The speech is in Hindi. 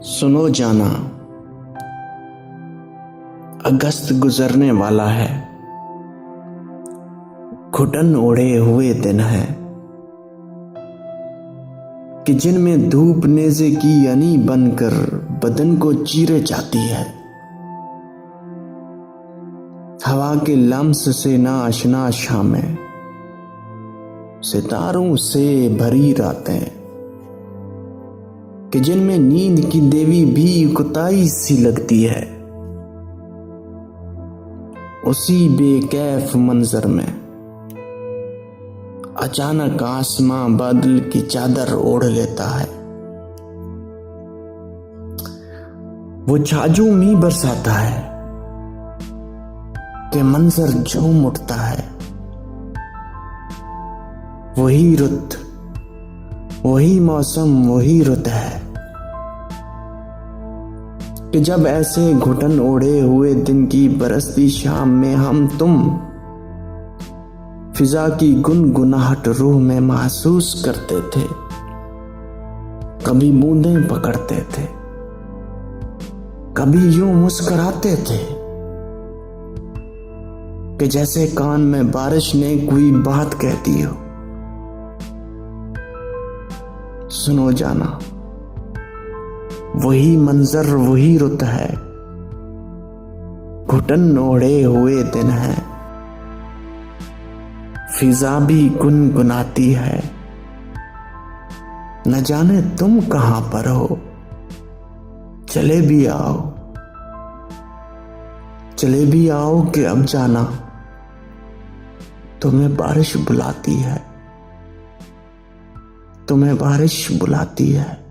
सुनो जाना, अगस्त गुजरने वाला है, घुटन ओढ़े हुए दिन है कि जिनमें धूप नेज़े की यानी बनकर बदन को चीरे जाती है। हवा के लम्स से ना आशना शामें, सितारों से भरी रातें कि जिनमें नींद की देवी भी कुताई सी लगती है। उसी बेकैफ मंजर में अचानक आसमां बादल की चादर ओढ़ लेता है। वो झाझूमी बरसाता है कि मंजर झूम उठता है। वही रुत, वही मौसम, वही रुत है कि जब ऐसे घुटन ओढ़े हुए दिन की बरसती शाम में हम तुम फिजा की गुनगुनाहट रूह में महसूस करते थे। कभी बूंदें पकड़ते थे, कभी यूं मुस्कुराते थे कि जैसे कान में बारिश ने कोई बात कह दी हो। सुनो जाना, वही मंजर, वही रुत है, घुटन ओढ़े हुए दिन है, फिजा भी गुनगुनाती है। न जाने तुम कहां पर हो, चले भी आओ, चले भी आओ कि अब जाना, तुम्हें बारिश बुलाती है, तुम्हें बारिश बुलाती है।